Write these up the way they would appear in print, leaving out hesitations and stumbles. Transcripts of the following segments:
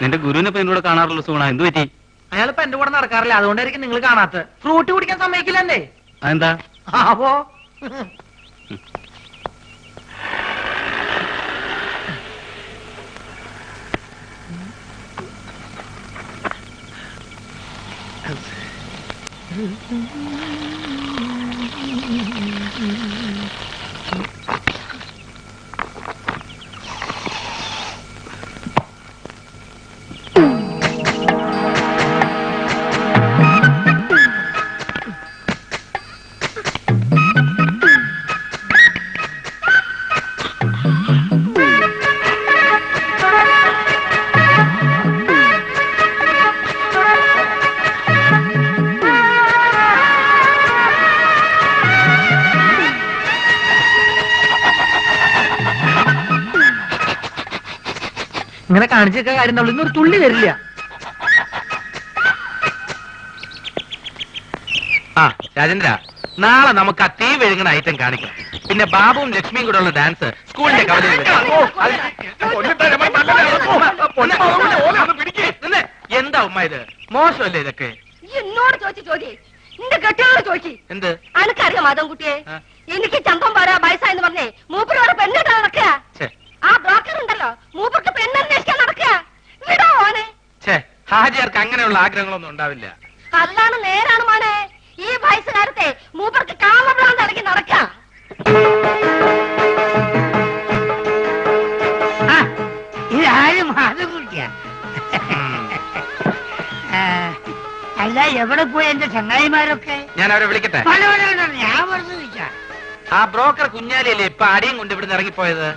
നിന്റെ ഗുരുവിനെ ഇപ്പൊ എന്നോട് കാണാറുള്ള സുഗുണ, എന്ത് പറ്റി? അയാളിപ്പോ എന്റെ കൂടെ നടക്കാറില്ല, അതുകൊണ്ടായിരിക്കും നിങ്ങൾ കാണാത്ത. ഫ്രൂട്ട് കുടിക്കാൻ സമ്മതിക്കില്ലേ? അതെന്താ? അപ്പോ ഇങ്ങനെ കാണിച്ചൊക്കെ കാര്യം ഇന്നൊരു തുള്ളി വരില്ല. ആ രാജേന്ദ്ര, നാളെ നമുക്ക് ആ തീ വെഴുങ്ങണ ഐറ്റം കാണിക്കാം. പിന്നെ ബാബുവും ലക്ഷ്മിയും കൂടെ ഉള്ള ഡാൻസ് സ്കൂളിന്റെ കവലയിൽ എന്താ ഉമ്മ ഇത്? മോശമല്ലേ ഇതൊക്കെ? എന്നോട് ചോദിച്ചു ചോദ്യം നിന്റെ കെട്ടിയോട് ചോദിച്ചു. എന്ത് അനക്കറിയാം മാധവൻകുട്ടിയെ? എനിക്ക് ചന്തം പാരാ വയസ്സായെന്ന് പറഞ്ഞേ മൂപ്പരോട് പെണ്ണിട്ട് നടക്കുക. ആ ബ്രോക്കർ ഉണ്ടല്ലോ, മൂപ്പർക്ക് പെണ്ണന്വേഷിക്കാൻ നടക്കുക. വിടോ മോനെ. ഹാജിയാർക്ക് അങ്ങനെയുള്ള ആഗ്രഹങ്ങളൊന്നും ഉണ്ടാവില്ല. അല്ലാണ് നേരാണ് മോനെ. ഈ വയസ്സുകാലത്തെ മൂപ്പർക്ക് കാമഭ്രാന്ത് ഇറങ്ങി നടക്കുക. ഇതാരും മാധവൻകുട്ടിയാ? അല്ല, എവിടെ പോയി എന്റെ ചങ്ങായിമാരൊക്കെ? ഞാൻ അവരെ വിളിക്കട്ടെ? ഞാൻ വെറുതെ ചോദിച്ചാ. ആ ബ്രോക്കർ കുഞ്ഞാലിയല്ലേ ഇപ്പൊ അടിയും കൊണ്ട് ഇവിടുന്ന് ഇറങ്ങിപ്പോയത്?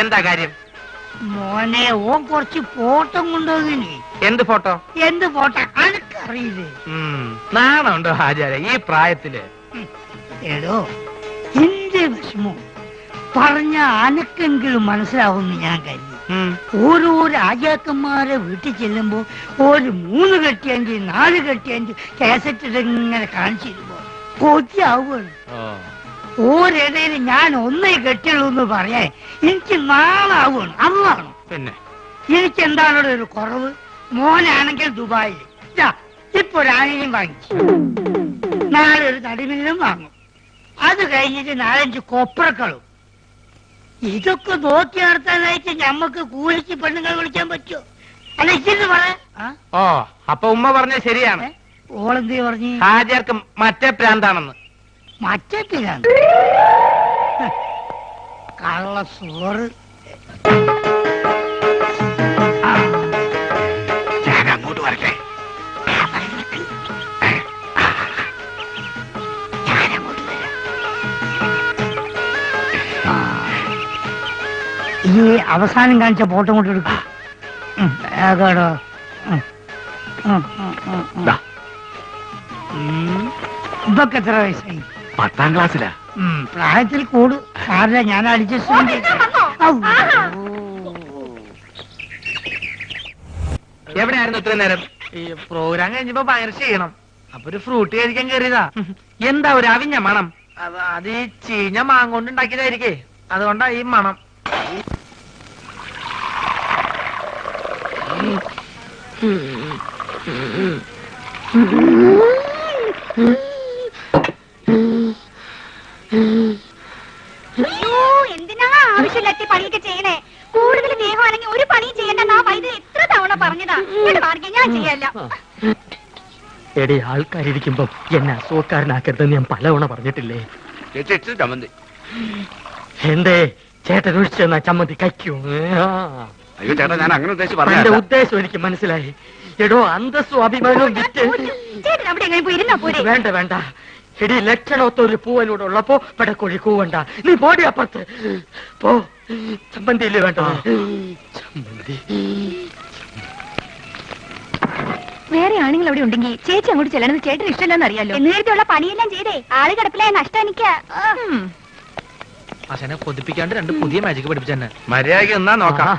എന്താ കാര്യം? മോനെ, ഓൻ കുറച്ച് ഫോട്ടോ കൊണ്ടുപോകില്ലേ? എന്ത് ഫോട്ടോ? എന്ത് ഫോട്ടോ അനക്കറിയില്ലേ? നാണുണ്ടോ ഹാജാരെ ഈ പ്രായത്തില്? എടോ, എന്റെ വിഷമം പറഞ്ഞ അനക്കെങ്കിലും മനസ്സിലാവുമെന്ന് ഞാൻ കരുതി. ഓരോ രാജാക്കന്മാരെ വീട്ടിൽ ചെല്ലുമ്പോ ഒരു 3 കെട്ടിയഞ്ച് 4 കെട്ടിയഞ്ച് കാസറ്റ് ഇങ്ങനെ കാണിച്ചിരുമ്പോ കൊതിയാവുകയാണ്. ഓരേതേലും ഞാൻ ഒന്നേ കെട്ടുള്ളൂ എന്ന് പറയാൻ എനിക്ക് നാളാവുകയാണ്. അതാണ് പിന്നെ എനിക്ക് എന്താണോ ഒരു കുറവ്? മോനാണെങ്കിൽ ദുബായിൽ ഇപ്പൊ ഒരു ആനയും വാങ്ങിച്ചു, നാളെ ഒരു തടിമില്ലും വാങ്ങും, അത് കഴിഞ്ഞിട്ട് 4-5 കൊപ്രക്കളും. ഇതൊക്കെ നോക്കി നടത്താനായിട്ട് ഞമ്മക്ക് കൂലിക്ക് പെണ്ണുങ്ങൾ വിളിക്കാൻ പറ്റുമോ? അല്ല, ഇച്ചിട്ട് പറയാ. ഓ, അപ്പൊ ഉമ്മ പറഞ്ഞ ശരിയാണ്. ഓളെന്തേ പറഞ്ഞു? ഹാജിയാർക്ക് മറ്റേ പ്രാന്താണെന്ന്. മറ്റേ പിരാന്ത്? കള്ള സോറ്. ഞാൻ അങ്ങോട്ട് വരട്ടെ? ഈ അവസാനം കാണിച്ച ഫോട്ടോ കൊണ്ട് എടുക്കും. ഇതൊക്കെ എത്ര വയസ്സായി? 10ാം ക്ലാസ്സിലാ. പ്രായത്തിൽ കൂടു സാറില്ല, ഞാൻ അഡ്ജസ്റ്റ്. എവിടെയായിരുന്നു ഇത്ര നേരം? ഈ പ്രോഗ്രാം കഴിഞ്ഞപ്പോ ഭയങ്കര ചെയ്യണം, അപ്പൊ ഒരു ഫ്രൂട്ട് കഴിക്കാൻ കയറിയതാ. എന്താ ഒരു അവിഞ്ഞ മണം? അത് ഈ ചീഞ്ഞ മാങ്ങോണ്ട് ഉണ്ടാക്കിയതായിരിക്കേ, അതുകൊണ്ടാ ഈ മണം. എന്തിനാ ആവശ്യമില്ലാത്ത പണിയൊക്കെ ചെയ്യണേ? കൂടുതൽ സ്നേഹമാണെങ്കിൽ ഒരു പണിയും ചെയ്യണ്ട. വൈദ്യുതി എത്ര തവണ പറഞ്ഞതാ, ഞാൻ ചെയ്യല്ല. എടി, ആൾക്കാരിക്കുമ്പോ എന്നെ അസുഖക്കാരനാക്കരുതെന്ന് ഞാൻ പലവണ പറഞ്ഞിട്ടില്ലേ? ചമ്മന്തി എന്തേ ചേട്ടൻ ഒഴിച്ചെന്നാ ചമ്മന്തി കഴിക്കൂ? അയ്യോ ചേട്ടാ, ഞാൻ അങ്ങനെ ഉദ്ദേശിച്ച് എന്റെ പറഞ്ഞ ഉദ്ദേശം എനിക്ക് മനസ്സിലായി. എടോ, അന്തസ്സും അഭിമാനവും വിറ്റ് വേണ്ട വേണ്ട. എടി, ലക്ഷണത്തൊരു പൂവനോട് ഉള്ളപ്പോ പെടക്കോഴി കൂവണ്ട. നീ പോടി അപ്പുറത്ത് പോ. ചമ്മന്തിയില്ലേ വേണ്ട? ചമ്മന്തി വേറെ ആണുങ്ങൾ അവിടെ ഉണ്ടെങ്കിൽ ചേച്ചി അങ്ങോട്ട് ചെല്ലണമെന്ന് ചേട്ടന് ഇഷ്ടമല്ലെന്ന് അറിയാലോ. നേരത്തെയുള്ള പണിയെല്ലാം ചെയ്തേ ആള് കിടപ്പിലായ നഷ്ടം എനിക്ക്. പക്ഷെ കൊതിപ്പിക്കാണ്ട് 2 പുതിയ മാജിക് പഠിപ്പിച്ചെന്നെ. മര്യാദയ്ക്ക് എന്നാ നോക്കാം.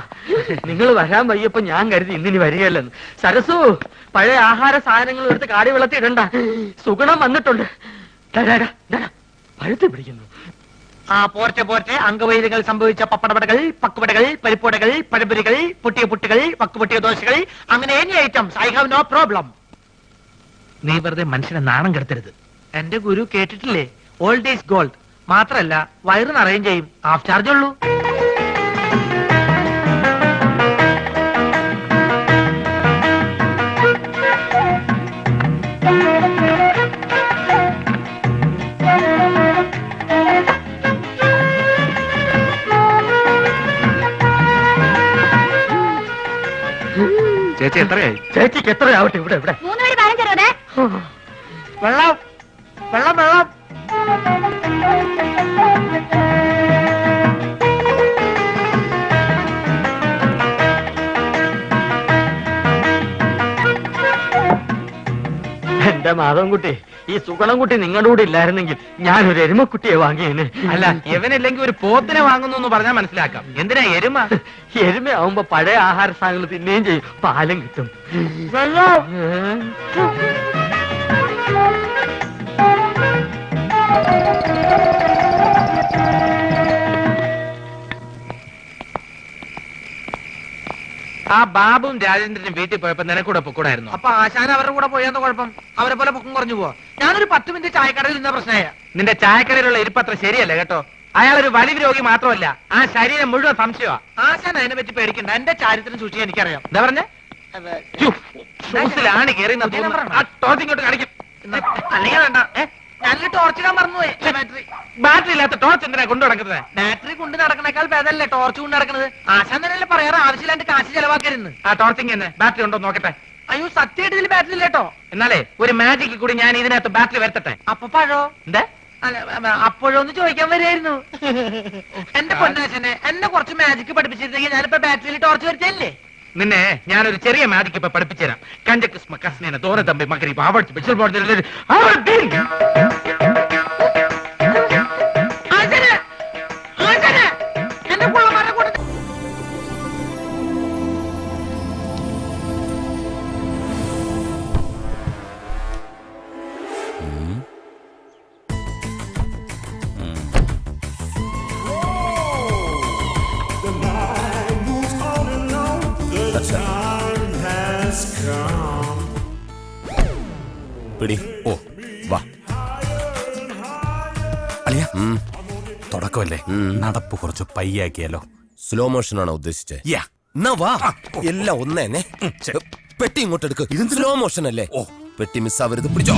നിങ്ങൾ വരാൻ വയ്യപ്പോ ഞാൻ കരുതി ഇന്നിനി വരികയല്ലെന്ന്. സരസു, പഴയ ആഹാര സാധനങ്ങൾ എടുത്ത് കാടി വെള്ളത്തി ഇടണ്ട. സുഗുണം വന്നിട്ടുണ്ട്. പഴുത്ത് പിടിക്കുന്നു. ആ പോർച്ച പോർച്ച അംഗവൈദ്യങ്ങൾ സംഭവിച്ച പപ്പടവടകൾ, പക്കുവടകൾ, പരിപ്പുവടകൾ, പഴംപൊരികൾ, പൊട്ടിയ പുട്ടുകൾ, വക്കുപൊട്ടിയ ദോശകൾ, അങ്ങനെ any items I have no problem. നീ വെറുതെ മനുഷ്യനെ നാണം കെടുത്തരുത്. എന്റെ ഗുരു കേട്ടിട്ടില്ലേ, ഓൾഡ് ഈസ് ഗോൾഡ്. മാത്രല്ല വയറ് നിറയും ചെയ്യും, ഹാഫ് ചാർജ് ഉള്ളൂ. ചേച്ചി എത്രയായി? ചേച്ചിക്ക് എത്രയാവട്ടെ? ഇവിടെ ഇവിടെ 3 മണി 15 വെള്ളം വെള്ളം വെള്ളം. എന്റെ മാധവൻകുട്ടി, ഈ സുഗണൻകുട്ടി നിങ്ങളുടെ കൂടെ ഇല്ലായിരുന്നെങ്കിൽ ഞാനൊരു എരുമക്കുട്ടിയെ വാങ്ങിയേനെ. അല്ല, ഇവനില്ലെങ്കിൽ ഒരു പോത്തിനെ വാങ്ങുന്നു എന്ന് പറഞ്ഞാൽ മനസ്സിലാക്കാം. എന്തിനാ എരുമ? എരുമയാവുമ്പോ പഴയ ആഹാര സാധനങ്ങൾ തിന്നുകയും ചെയ്യും, പാലും കിട്ടും. ആ ബാബുവും രാജേന്ദ്രനും വീട്ടിൽ പോയപ്പോ നിനക്കൂടെ പൊക്കൂടായിരുന്നു. അപ്പൊ ആശാൻ അവരുടെ കൂടെ പോയാന്ന് കുഴപ്പം? അവരെ പോലെ പൊക്കം കുറഞ്ഞു പോവാ. ഞാനൊരു 10 മിനിറ്റ് ചായക്കടയിൽ നിന്ന പ്രശ്നമായ. നിന്റെ ചായക്കടയിലുള്ള ഇരിപ്പത്ര ശരിയല്ല കേട്ടോ. അയാളൊരു വലിയ രോഗി മാത്രമല്ല, ആ ശരീരം മുഴുവൻ സംശയമാ. ആശാൻ അതിനെ പറ്റി പേടിക്കണ്ട, എന്റെ ചാരിത്രം സൂക്ഷിക്കാൻ എനിക്കറിയാം. എന്താ പറഞ്ഞേ? ഷൂസിലാണ് കയറി ഇങ്ങോട്ട് കാണിക്കും. അല്ലെങ്കിൽ വേണ്ട, ഞാനൊരു ടോർച്ചിടാൻ മറന്നുപോയി. ബാറ്ററി ഇല്ലാത്ത ടോർച്ച് എന്തിനാ കൊണ്ടു നടക്കുന്നത്? ബാറ്ററി കൊണ്ട് നടക്കണേക്കാൾ ഭേദമല്ലേ ടോർച്ച് കൊണ്ട് നടക്കുന്നത്? ആശാൻ തന്നെയല്ലേ പറയാറ് ആവശ്യമില്ലാണ്ട് കാശ് ചെലവാക്കരുന്ന്. ആ ടോർച്ചിങ് തന്നെ ബാറ്ററി ഉണ്ടോ നോക്കട്ടെ. അയ്യോ സത്യമായിട്ട് ഇതിൽ ബാറ്ററി ഇല്ലേട്ടോ. എന്നാലേ ഒരു മാജിക്കിൽ കൂടി ഞാൻ ഇതിനകത്ത് ബാറ്ററി വരുത്തട്ടെ. അപ്പൊ പഴോ? എന്താ അപ്പോഴൊന്ന് ചോദിക്കാൻ വരികയായിരുന്നു. എന്റെ പൊന്നാശനെ, എന്നെ കുറച്ച് മാജിക് പഠിപ്പിച്ചിരുന്നെങ്കിൽ ഞാനിപ്പോ ബാറ്ററിയിൽ ടോർച്ച് വരുത്തല്ലേ. നിന്നെ ഞാനൊരു ചെറിയ മാജിക് ഇപ്പൊ പഠിപ്പിച്ചു തരാം. കഞ്ചക്രിസ്മ കസ്നേന തോന തമ്പി മകരി എന്റെ പുള്ളമാരെ കൂടെ പിടി. ഓ വാ അളിയ, തുടക്കമല്ലേ, നടപ്പ് കുറച്ച് പയ്യാക്കിയാലോ? സ്ലോ മോഷൻ ആണോ ഉദ്ദേശിച്ചത്? യാ, എന്നാ വാ, എല്ലാം ഒന്നേനെ. പെട്ടി ഇങ്ങോട്ട് എടുക്ക്. സ്ലോ മോഷൻ അല്ലേ? ഓ, പെട്ടി മിസ്സാവരുത്. പിടിച്ചോ.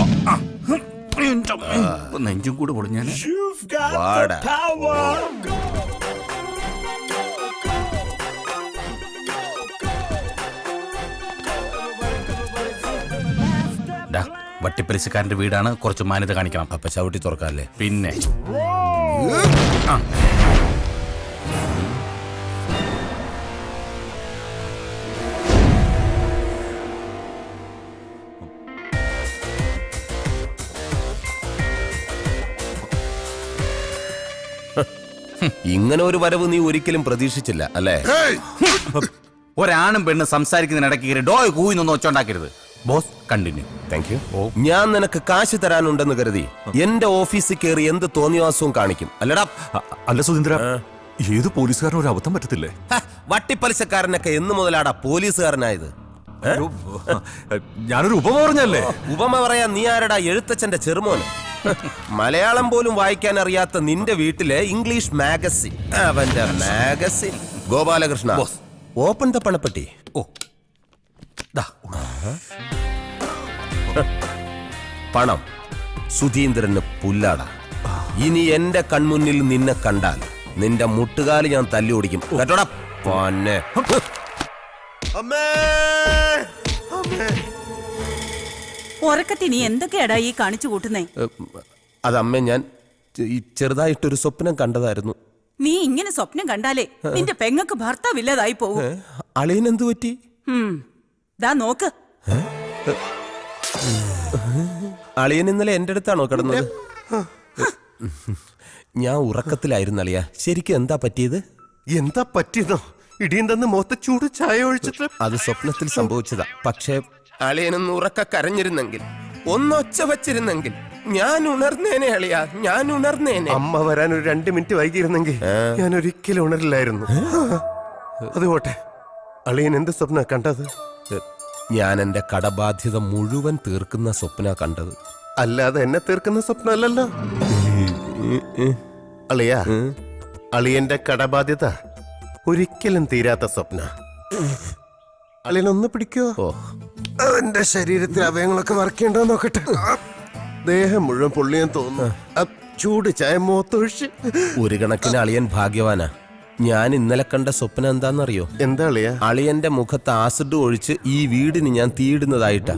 നെഞ്ചും കൂടെ പൊളിഞ്ഞാൽ വാടാ. വട്ടിപ്പലിശക്കാരന്റെ വീടാണ്, കുറച്ച് മാന്യത കാണിക്കണം. അപ്പൊ ചവിട്ടി തുറക്കാല്ലേ? പിന്നെ ഇങ്ങനെ ഒരു വരവ് നീ ഒരിക്കലും പ്രതീക്ഷിച്ചില്ല അല്ലേ? ഒരാണും പെണ്ണ് സംസാരിക്കുന്നതിനിടയ്ക്ക് കയറി ഡോ കൂയിന്നൊന്നും ഒച്ചുണ്ടാക്കരുത്. Boss continue. Thank you. ഞാൻ നിനക്ക് കാശ് തരാനുണ്ടെന്ന് കരുതി എന്റെ ഓഫീസിൽ കയറി എന്ത് തോന്നിവാസവും കാണിക്കും അല്ലടാ? അല്ല സുധീന്ദ്ര, ഏത് പോലീസുകാരനും ഒരു അബദ്ധം പറ്റത്തില്ലേ? വട്ടിപ്പലിശക്കാരനൊക്കെ എന്ന് മുതലാടാ പോലീസുകാരനായത്? ഞാനൊരു ഉപമ പറഞ്ഞല്ലേ? ഉപമ പറയാൻ നീ ആരടാ? എഴുത്തച്ഛന്റെ ചെറുമോന്. മലയാളം പോലും വായിക്കാൻ അറിയാത്ത നിന്റെ വീട്ടിലെ ഇംഗ്ലീഷ് മാഗസിൻ. അവന്റെ മാഗസിൻ. ഗോപാലകൃഷ്ണ, ഓപ്പൺ ദ പണപ്പെട്ടി. ഓ, പണം സുധീന്ദ്രന് പുല്ലാടാ. ഇനി എന്റെ കൺമുന്നിൽ നിന്നെ കണ്ടാൽ നിന്റെ മുട്ടുകാല് ഞാൻ തല്ലി ഓടിക്കും കേട്ടോടാ. പൊന്നെ ഉറക്കത്തി നീ എന്തൊക്കെയാടാ ഈ കാണിച്ചു കൂട്ടുന്നേ? അതമ്മേ, ഞാൻ ചെറുതായിട്ടൊരു സ്വപ്നം കണ്ടതായിരുന്നു. നീ ഇങ്ങനെ സ്വപ്നം കണ്ടാലേ നിന്റെ പെങ്ങക്ക് ഭർത്താവില്ലാതായി പോവും. അളിയനെന്തു പറ്റി? ദാ നോക്ക്, അളിയൻ ഇന്നലെ എന്റെ അടുത്താണോ കിടന്നത്? ഞാൻ ഉറക്കത്തിലായിരുന്നു അളിയ. ശരിക്കും എന്താ പറ്റിയത്? എന്താ പറ്റിയതോ? ഇടിയും തന്ന് മുഖത്ത് ചൂട് ചായ ഒഴിച്ചിട്ട്. അത് സ്വപ്നത്തിൽ സംഭവിച്ചതാ. പക്ഷേ അളിയനൊന്ന് ഉറക്ക കരഞ്ഞിരുന്നെങ്കിൽ, ഒന്നൊച്ച വച്ചിരുന്നെങ്കിൽ ഞാൻ ഉണർന്നേനെ അളിയാ, ഞാൻ ഉണർന്നേനെ. അമ്മ വരാൻ ഒരു 2 മിനിറ്റ് വൈകിയിരുന്നെങ്കിൽ ഞാൻ ഒരിക്കലും ഉണരില്ലായിരുന്നു. അത് പോട്ടെ, അളിയൻ എന്ത് സ്വപ്ന കണ്ടത്? ഞാൻ എന്റെ കടബാധ്യത മുഴുവൻ തീർക്കുന്ന സ്വപ്ന കണ്ടത്. അല്ലാതെ എന്നെ തീർക്കുന്ന സ്വപ്നമല്ലല്ലോ. അളിയാ, അളിയന്റെ കടബാധ്യത ഒരിക്കലും തീരാത്ത സ്വപ്ന. അളിയനൊന്ന് പിടിക്കോ? എന്റെ ശരീരത്തിൽ അവയങ്ങളൊക്കെ വറക്കേണ്ടോ നോക്കട്ടെ. ദേഹം മുഴുവൻ പൊള്ളിയാൻ തോന്നുന്നു. ചൂട് ചായ മോത്തൊഴിച്ച്. ഒരു കണക്കിന് അളിയൻ ഭാഗ്യവാനാ. ഞാൻ ഇന്നലെ കണ്ട സ്വപ്നം എന്താണെന്നറിയോ? എന്താ അളിയാ? അളിയന്റെ മുഖത്ത് ആസിഡ് ഒഴിച്ച് ഈ വീടിന് ഞാൻ തീയിടുന്നതായിട്ടാ.